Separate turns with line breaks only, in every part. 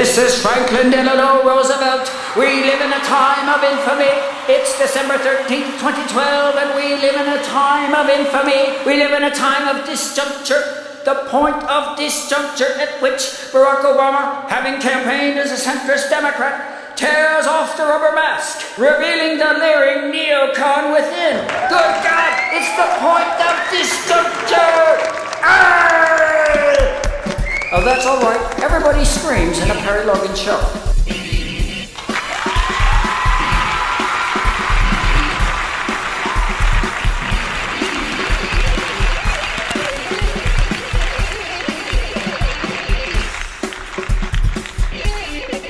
This is Franklin Delano Roosevelt. We live in a time of infamy. It's December 13th, 2012, and we live in a time of infamy. We live in a time of disjuncture. The point of disjuncture at which Barack Obama, having campaigned as a centrist Democrat, tears off the rubber mask, revealing the leering neocon within. Good God, it's the point of disjuncture! Oh, that's all right. Everybody screams in a Perry Logan show.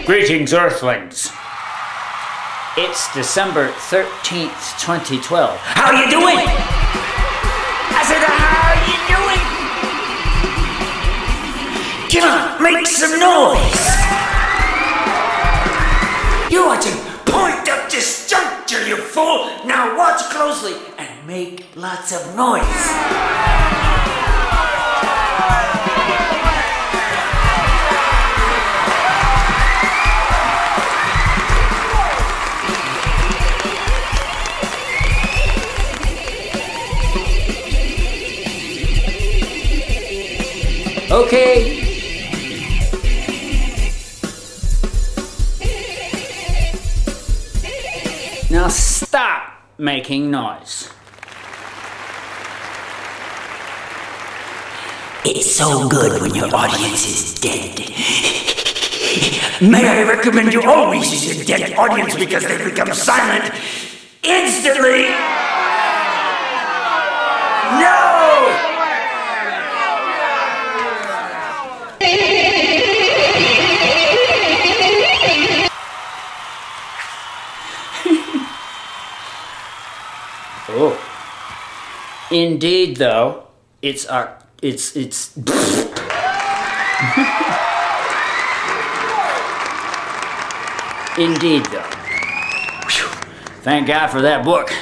Greetings, Earthlings. It's December 13th, 2012. How you doing? I said, how you doing? Get on, make some noise. You're watching Point of Disjuncture, you fool. Now watch closely and make lots of noise. Okay. Now stop making noise.
It's so good when your audience is dead. May I recommend you always use a dead audience because they become silent instantly? No!
Oh. Indeed, though, it's Indeed, though. Whew. Thank God for that book.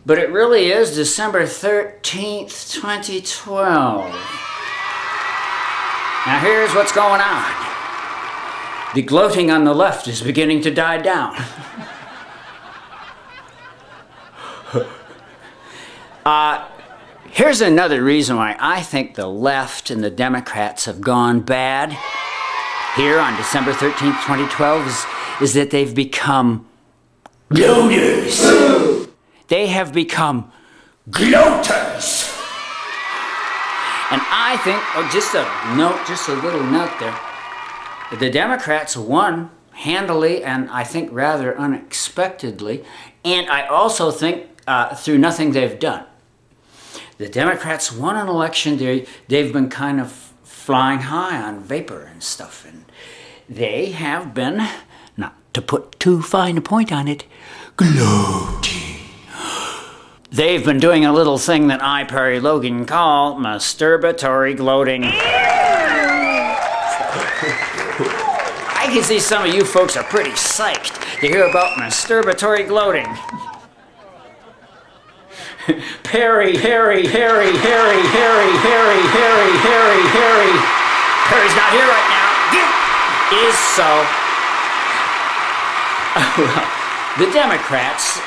But it really is December 13th, 2012. Now here's what's going on. The gloating on the left is beginning to die down. Here's another reason why I think the left and the Democrats have gone bad here on December 13th, 2012 is that they've become gloaters. They have become gloaters. And I think, just a little note there, the Democrats won handily and I think rather unexpectedly, and I also think through nothing they've done. The Democrats won an election. They've been kind of flying high on vapor and stuff, and they have been, not to put too fine a point on it, gloating. They've been doing a little thing that I, Perry Logan, call masturbatory gloating. I can see some of you folks are pretty psyched to hear about masturbatory gloating. Perry. Perry's not here right now. Is so. The Democrats,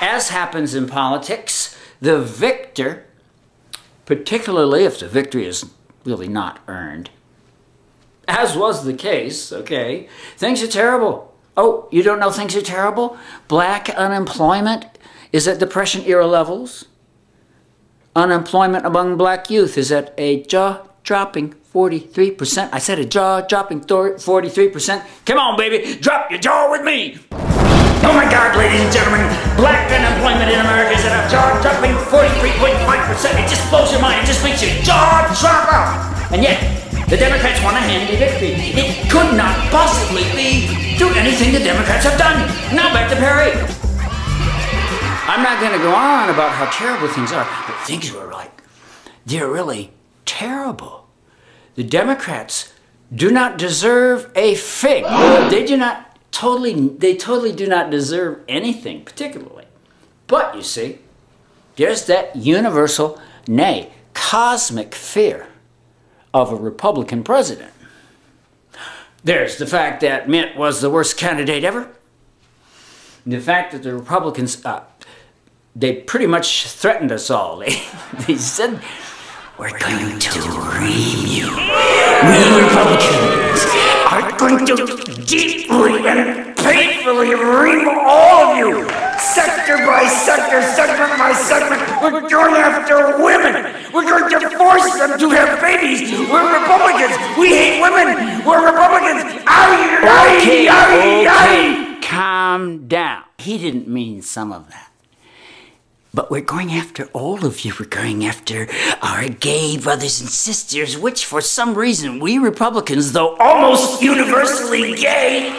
as happens in politics, the victor, particularly if the victory is really not earned, as was the case, things are terrible. Oh, you don't know things are terrible? Black unemployment is at Depression-era levels. Unemployment among black youth is at a jaw-dropping 43%. I said a jaw-dropping 43%. Come on, baby, drop your jaw with me. Oh my God, ladies and gentlemen, black unemployment in America is at a jaw-dropping 43.5%. It just blows your mind. It just makes your jaw drop out. And yet, the Democrats won a handy victory. It could not possibly be through anything the Democrats have done. Now back to Perry. I'm not going to go on about how terrible things are, but things were they're really terrible. The Democrats do not deserve a fig. They totally do not deserve anything particularly. But you see, there's that universal, nay, cosmic fear of a Republican president. There's the fact that Mitt was the worst candidate ever. And the fact that the Republicans, they pretty much threatened us all. They said,
we're going to ream you. We Republicans are going to deeply and painfully ream all of you. Sector by sector, segment by segment. We're going after women. We're going to force them to have babies. We're Republicans. We hate women. We're Republicans.
Okay, calm down. He didn't mean some of that. But we're going after all of you. We're going after our gay brothers and sisters, which for some reason we Republicans, though almost universally gay,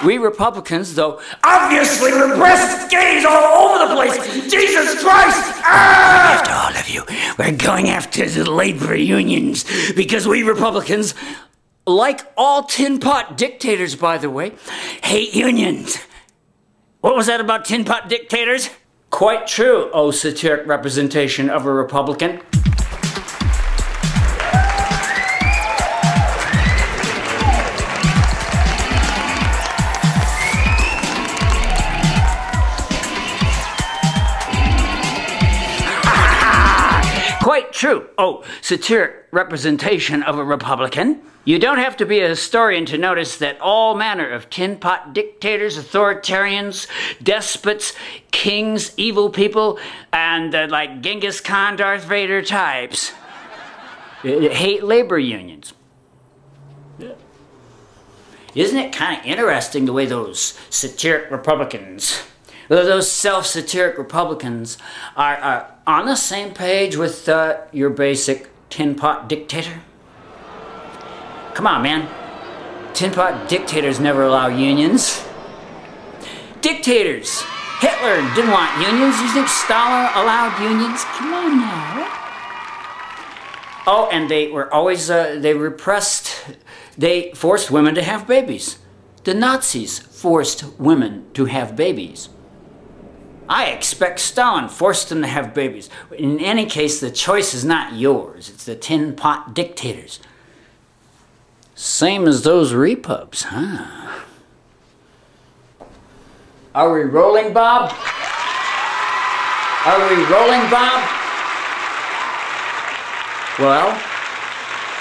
we Republicans, though
obviously repressed gays all over the place. Jesus Christ!
After all of you, we're going after the labor unions because we Republicans, like all tin pot dictators, by the way, hate unions. What was that about tin pot dictators? Quite true, oh satiric representation of a Republican. Quite true, oh satiric representation of a Republican. You don't have to be a historian to notice that all manner of tin pot dictators, authoritarians, despots, kings, evil people, and like Genghis Khan, Darth Vader types hate labor unions. Yeah. Isn't it kind of interesting the way those satiric Republicans, those self-satiric Republicans are on the same page with your basic tin pot dictator? Come on, man. Tin pot dictators never allow unions. Dictators! Hitler didn't want unions. You think Stalin allowed unions? Come on now. Oh, and they were always, they forced women to have babies. The Nazis forced women to have babies. I expect Stalin forced them to have babies. In any case, the choice is not yours. It's the tin pot dictators. Same as those repubs, huh? Are we rolling, Bob? Are we rolling, Bob? Well,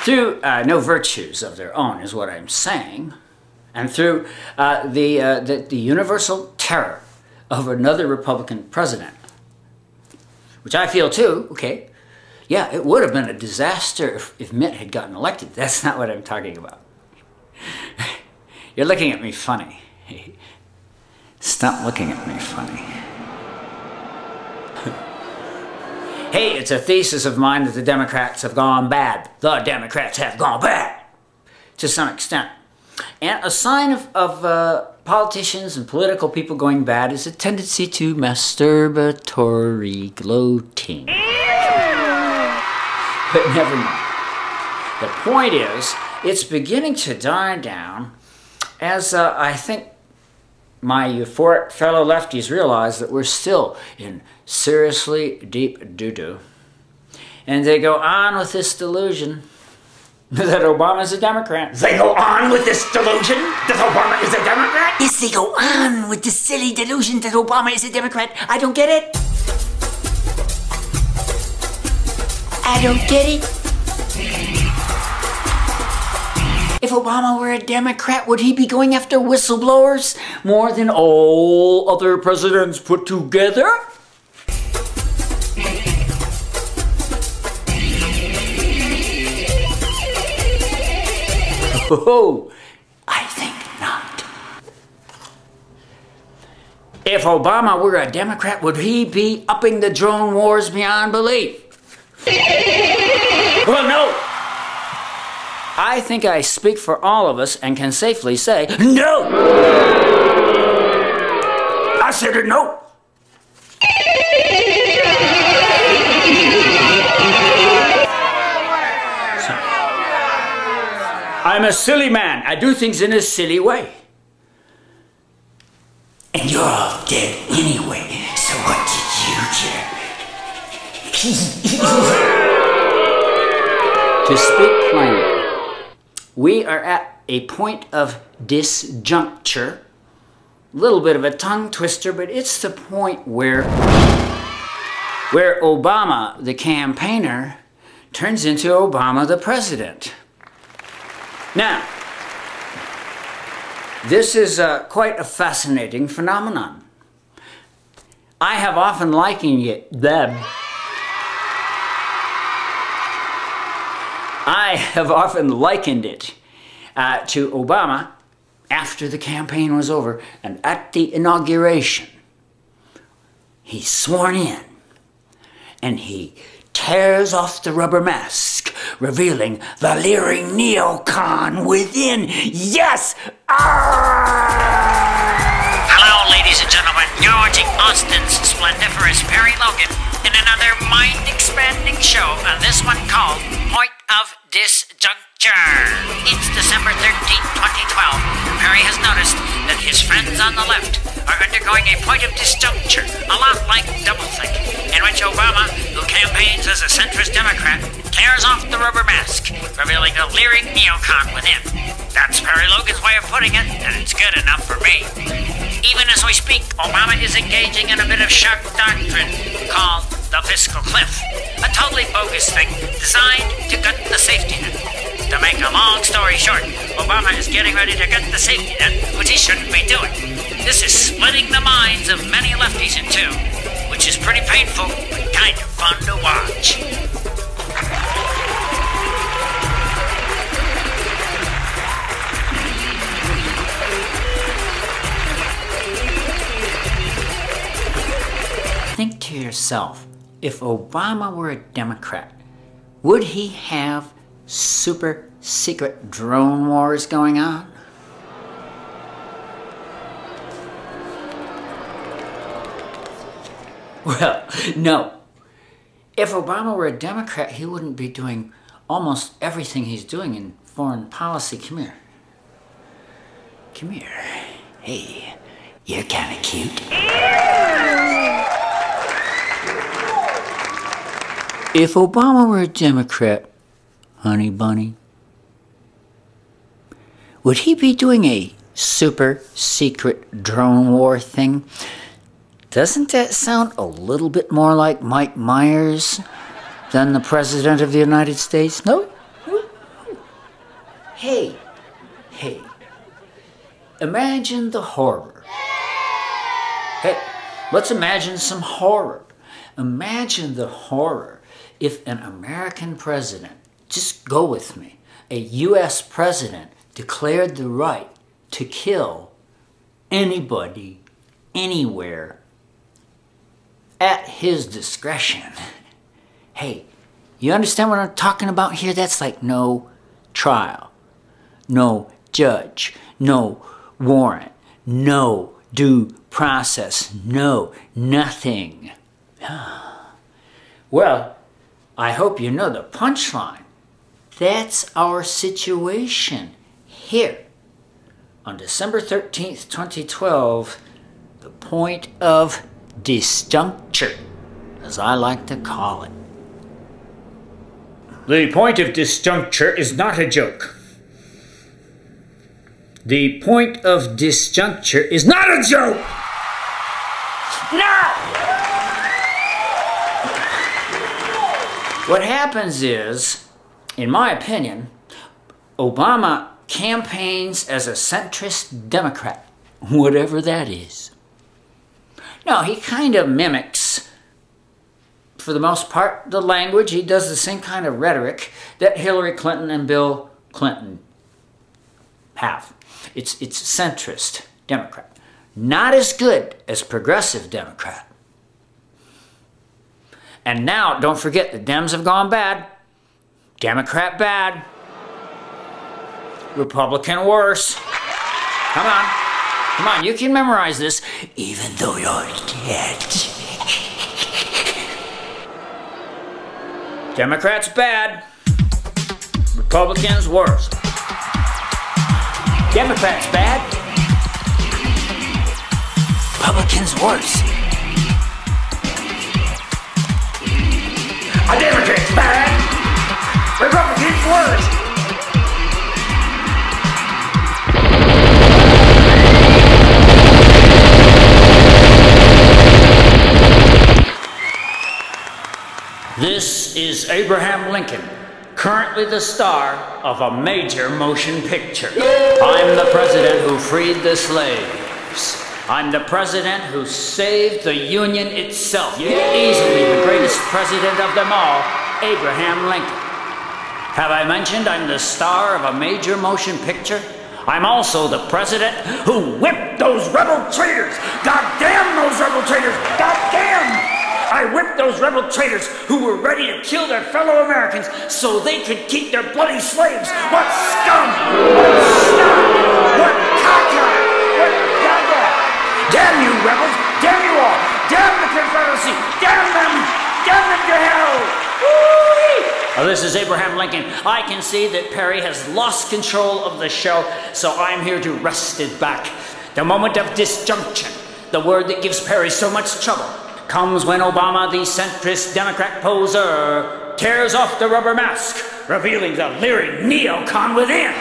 through no virtues of their own is what I'm saying, and through the universal terror of another Republican president, which I feel too, okay. Yeah, it would have been a disaster if Mitt had gotten elected. That's not what I'm talking about. You're looking at me funny. Stop looking at me funny. Hey, it's a thesis of mine that the Democrats have gone bad. The Democrats have gone bad, to some extent. And a sign of politicians and political people going bad is a tendency to masturbatory gloating. But never mind. The point is, it's beginning to die down as I think my euphoric fellow lefties realize that we're still in seriously deep doo-doo. And they go on with this delusion that Obama's a Democrat.
They go on with this delusion that Obama is a Democrat?
Yes, they go on with this silly delusion that Obama is a Democrat. I don't get it. I don't get it. If Obama were a Democrat, would he be going after whistleblowers more than all other presidents put together?
Oh, I think not. If Obama were a Democrat, would he be upping the drone wars beyond belief? Well, no. I think I speak for all of us and can safely say, no!
I said it, no.
I'm a silly man. I do things in a silly way.
And you're all dead anyway, so what did you care?
To speak plainly, we are at a point of disjuncture. A little bit of a tongue twister, but it's the point where Obama, the campaigner, turns into Obama, the president. Now, this is quite a fascinating phenomenon. I have often likened it, to Obama after the campaign was over, and at the inauguration, he's sworn in, and he tears off the rubber mask, revealing the leering neocon within. Yes!
Hello, ladies and gentlemen. You're watching Austin's splendiferous Perry Logan in another mind-expanding show, and this one called Point of Disjuncture. It's December 13th, 2012. Perry has noticed that his friends on the left are undergoing a point of disjuncture, a lot like doublethink, in which Obama, who campaigns as a centrist Democrat, tears off the rubber mask, revealing a leering neocon within. That's Perry Logan's way of putting it, and it's good enough for me. Even as we speak, Obama is engaging in a bit of sharp doctrine called the fiscal cliff, a totally bogus thing designed to gut the safety net. To make a long story short, Obama is getting ready to gut the safety net, which he shouldn't be doing. This is splitting the minds of many lefties in two, which is pretty painful, but kind of fun to watch.
Think to yourself, if Obama were a Democrat, would he have super secret drone wars going on? Well, no. If Obama were a Democrat, he wouldn't be doing almost everything he's doing in foreign policy. Come here. Come here. Hey, you're kind of cute. If Obama were a Democrat, honey bunny, would he be doing a super secret drone war thing? Doesn't that sound a little bit more like Mike Myers than the President of the United States? No? Hey, imagine the horror. Hey, let's imagine some horror. Imagine the horror if an American president, just go with me, a U.S. president declared the right to kill anybody, anywhere, at his discretion. Hey, you understand what I'm talking about here? That's like no trial, no judge, no warrant, no due process, no nothing. Well, I hope you know the punchline. That's our situation here on December 13th, 2012, the point of disjuncture, as I like to call it.
The point of disjuncture is not a joke. The point of disjuncture is not a joke!
No! What happens is, in my opinion, Obama campaigns as a centrist Democrat, whatever that is. No, he kind of mimics, for the most part, the language. He does the same kind of rhetoric that Hillary Clinton and Bill Clinton have. It's centrist Democrat. Not as good as progressive Democrat. And now, don't forget, the Dems have gone bad. Democrat bad. Republican worse. Come on, you can memorize this, even though you're dead. Democrats bad. Republicans worse. Democrats bad. Republicans worse.
A Democrat's bad. Republicans worse.
is Abraham Lincoln, currently the star of a major motion picture. I'm the president who freed the slaves. I'm the president who saved the Union itself. Easily the greatest president of them all, Abraham Lincoln. Have I mentioned I'm the star of a major motion picture? I'm also the president who whipped those rebel traitors. God damn those rebel traitors. God damn! I whipped those rebel traitors who were ready to kill their fellow Americans so they could keep their bloody slaves. What scum! What snot! What caca! What gaga! Damn you rebels! Damn you all! Damn the Confederacy! Damn them! Damn them to hell! Woo-wee! Well, this is Abraham Lincoln. I can see that Perry has lost control of the show, so I'm here to wrest it back. The moment of disjunction, the word that gives Perry so much trouble, comes when Obama, the centrist Democrat poser, tears off the rubber mask, revealing the leering neocon within.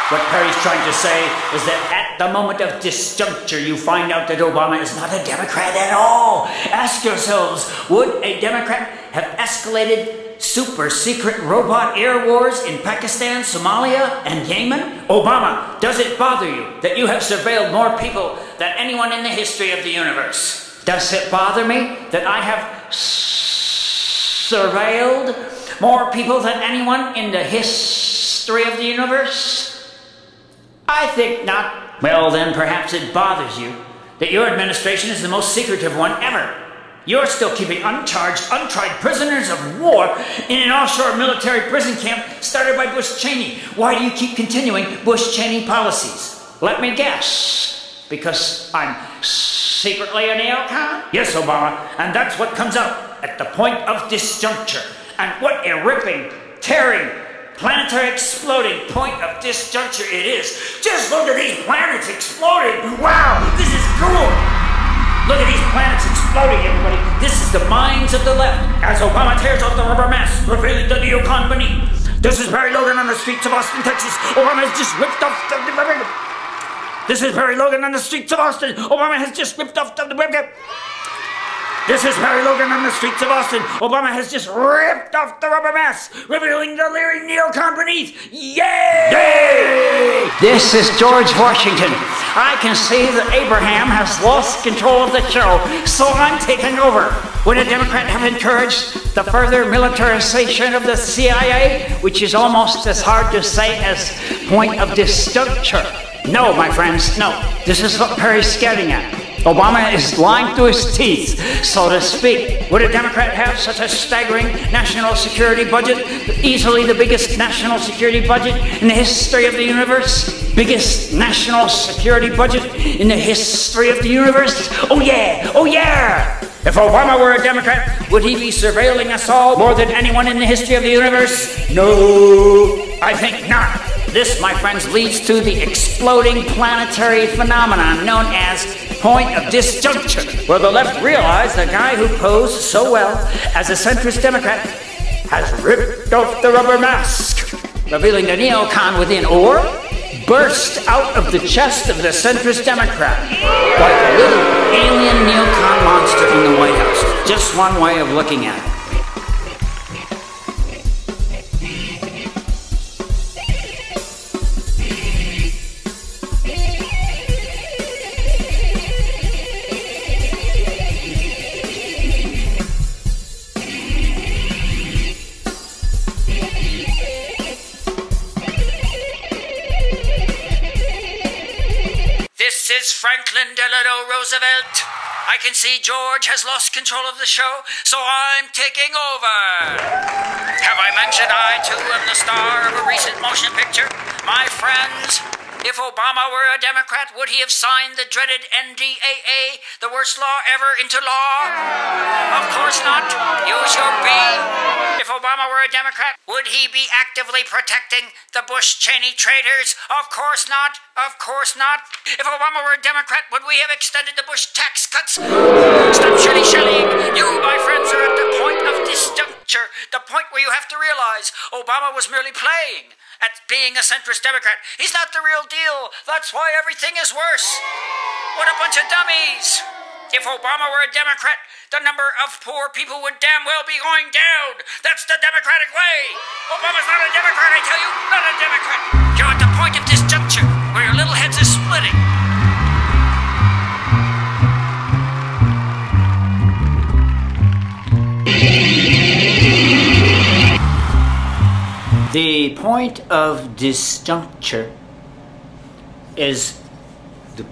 What Perry's trying to say is that at the moment of disjuncture, you find out that Obama is not a Democrat at all. Ask yourselves, would a Democrat have escalated super secret robot air wars in Pakistan, Somalia, and Yemen? Obama, does it bother you that you have surveilled more people than anyone in the history of the universe? Does it bother me that I have surveilled more people than anyone in the history of the universe? I think not. Well, then perhaps it bothers you that your administration is the most secretive one ever. You're still keeping uncharged, untried prisoners of war in an offshore military prison camp started by Bush Cheney. Why do you keep continuing Bush Cheney policies? Let me guess. Because I'm secretly a neocon? Yes, Obama, and that's what comes out at the point of disjuncture. And what a ripping, tearing, planetary exploding point of disjuncture it is. Just look at these planets exploding. Wow, this is cool. Look at these planets exploding, everybody. This is the minds of the left as Obama tears off the rubber mask, revealing the neocon beneath. This is Barry Logan on the streets of Austin, Texas. Obama has just ripped off the... This is Barry Logan on the streets of Austin. Obama has just ripped off the... This is Barry Logan on the streets of Austin. Obama has just ripped off the rubber mask, revealing the leering neocon beneath. Yay! Yay! This is George Washington. I can see that Abraham has lost control of the show, so I'm taking over. Would a Democrat have encouraged the further militarization of the CIA, which is almost as hard to say as point of disjuncture? No, my friends, no. This is what Perry's getting at. Obama is lying through his teeth, so to speak. Would a Democrat have such a staggering national security budget? Easily the biggest national security budget in the history of the universe? Biggest national security budget in the history of the universe? Oh yeah! Oh yeah! If Obama were a Democrat, would he be surveilling us all more than anyone in the history of the universe? No, I think not. This, my friends, leads to the exploding planetary phenomenon known as point of disjuncture, where the left realized the guy who posed so well as a centrist Democrat has ripped off the rubber mask, revealing the neocon within, or burst out of the chest of the centrist Democrat like a little alien neocon monster in the White House. Just one way of looking at it.
This is Franklin Delano Roosevelt. I can see George has lost control of the show, so I'm taking over. Have I mentioned I, too, am the star of a recent motion picture? My friends, if Obama were a Democrat, would he have signed the dreaded NDAA, the worst law ever, into law? Of course not. Use your brain. If Obama were a Democrat, would he be actively protecting the Bush-Cheney traitors? Of course not. Of course not. If Obama were a Democrat, would we have extended the Bush tax cuts? Stop shilly-shallying. You, my friends, are at the point of disjuncture, the point where you have to realize Obama was merely playing at being a centrist Democrat. He's not the real deal. That's why everything is worse. What a bunch of dummies. If Obama were a Democrat, the number of poor people would damn well be going down. That's the Democratic way. Obama's not a Democrat, I tell you, not a Democrat. You're at the point of disjuncture where your little heads are splitting.
The point of disjuncture is the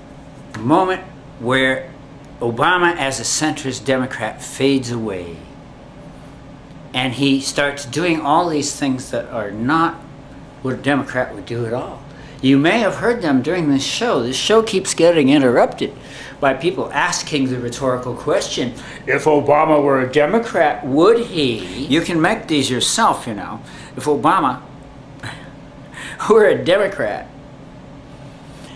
moment where Obama as a centrist Democrat fades away and he starts doing all these things that are not what a Democrat would do at all. You may have heard them during this show. This show keeps getting interrupted by people asking the rhetorical question, if Obama were a Democrat, would he? You can make these yourself, you know. If Obama were a Democrat,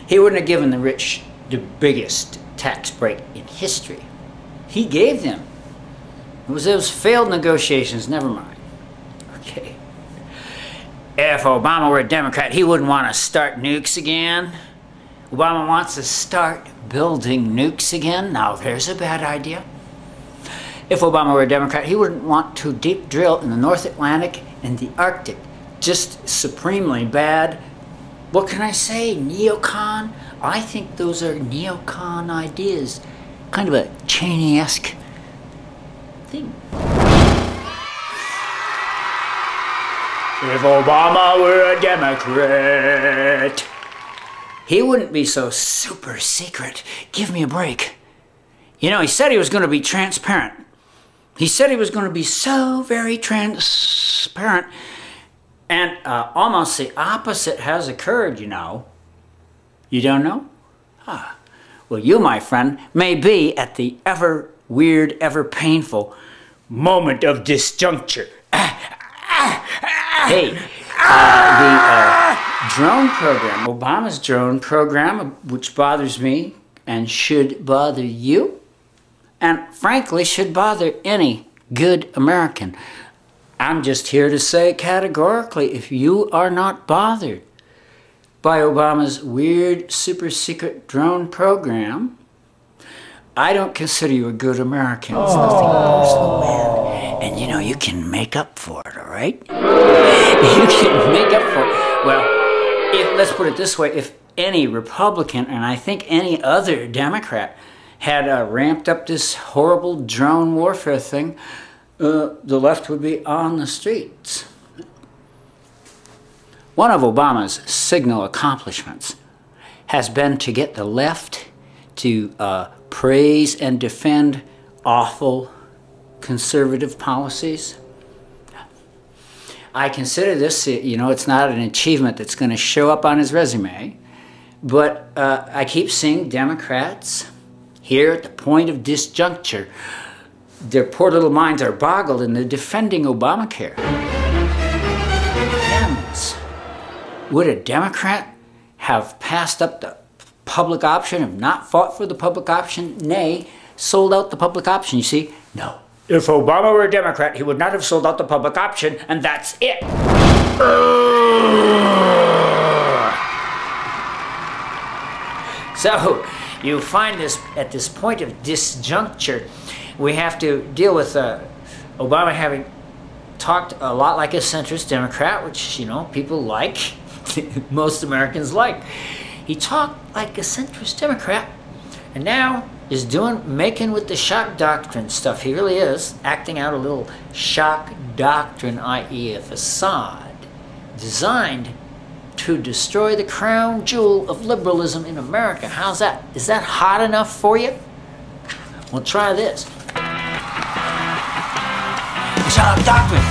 he wouldn't have given the rich the biggest tax break in history. He gave them. It was those failed negotiations, never mind. Okay. If Obama were a Democrat, he wouldn't want to start nukes again. Obama wants to start building nukes again. Now there's a bad idea. If Obama were a Democrat, he wouldn't want to deep drill in the North Atlantic and the Arctic. Just supremely bad. What can I say? Neocon? I think those are neocon ideas. Kind of a Cheney-esque thing. If Obama were a Democrat, he wouldn't be so super secret. Give me a break. You know, he said he was going to be transparent. He said he was going to be so very transparent. And almost the opposite has occurred, you know. You don't know? Ah. Well, you, my friend, may be at the ever weird, ever painful moment of disjuncture. Hey, the drone program, Obama's drone program, which bothers me and should bother you, and frankly should bother any good American. I'm just here to say categorically, if you are not bothered by Obama's weird, super secret drone program, I don't consider you a good American. It's nothing personal, man. And you know, you can make up for it, all right? You can make up for it. Well, let's put it this way. If any Republican, and I think any other Democrat, had ramped up this horrible drone warfare thing, the left would be on the streets. One of Obama's signal accomplishments has been to get the left to praise and defend awful conservative policies. I consider this, you know, it's not an achievement that's going to show up on his resume, but I keep seeing Democrats here at the point of disjuncture. Their poor little minds are boggled and they're defending Obamacare. Heavens. Would a Democrat have passed up the public option, have not fought for the public option, nay, sold out the public option? You see, no. If Obama were a Democrat, he would not have sold out the public option, and that's it. So, you find this at this point of disjuncture, we have to deal with Obama having talked a lot like a centrist Democrat, which, you know, people like, most Americans like. He talked like a centrist Democrat, and now is making with the shock doctrine stuff. He really is acting out a little shock doctrine, i.e. a facade designed to destroy the crown jewel of liberalism in America. How's that? Is that hot enough for you? Well, try this. Shock doctrine.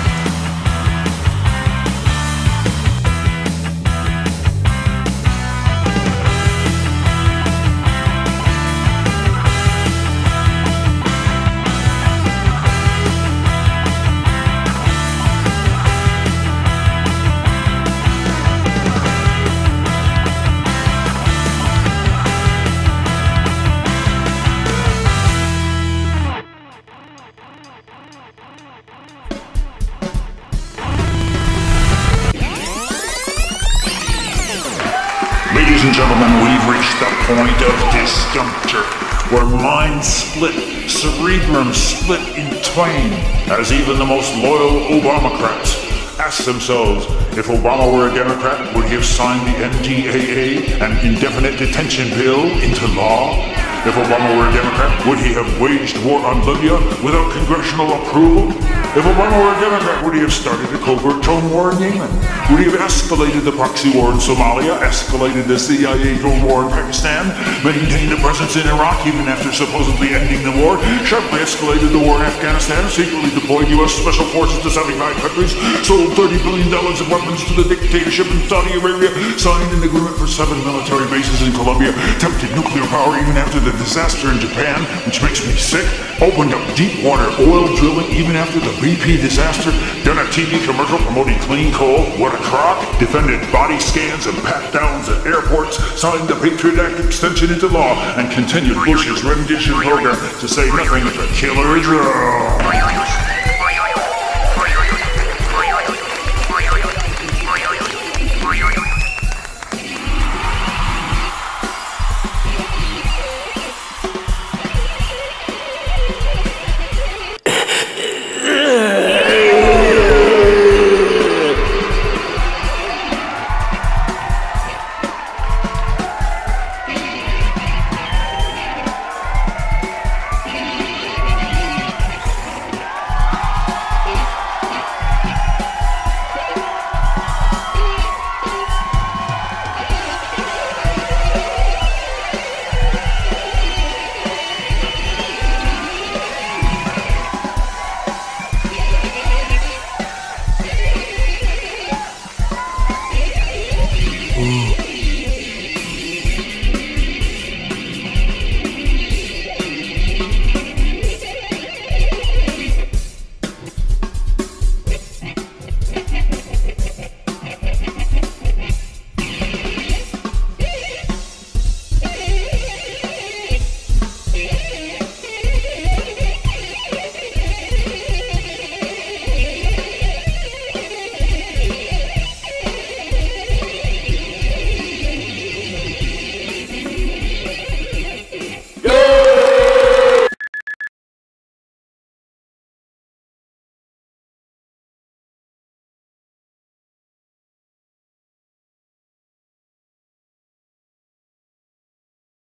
Ladies and gentlemen, we've reached the point of disjuncture. where minds split, cerebrum split in twain, as even the most loyal Obamacrats ask themselves, if Obama were a Democrat, would he have signed the NDAA, an indefinite detention bill, into law? If Obama were a Democrat, would he have waged war on Libya without congressional approval? If Obama were a Democrat, would he have started a covert drone war in Yemen? Would he have escalated the proxy war in Somalia, escalated the CIA drone war in Pakistan, maintained a presence in Iraq even after supposedly ending the war, sharply escalated the war in Afghanistan, secretly deployed U.S. Special Forces to 75 countries, sold $30 billion of weapons to the dictatorship in Saudi Arabia, signed an agreement for 7 military bases in Colombia, tempted nuclear power even after the disaster in Japan, which makes me sick, opened up deep water oil drilling even after the BP disaster, done a TV commercial promoting clean coal, what a crock, defended body scans and pat-downs at airports, signed the Patriot Act extension into law, and continued Bush's rendition program, to say nothing of the killer drones.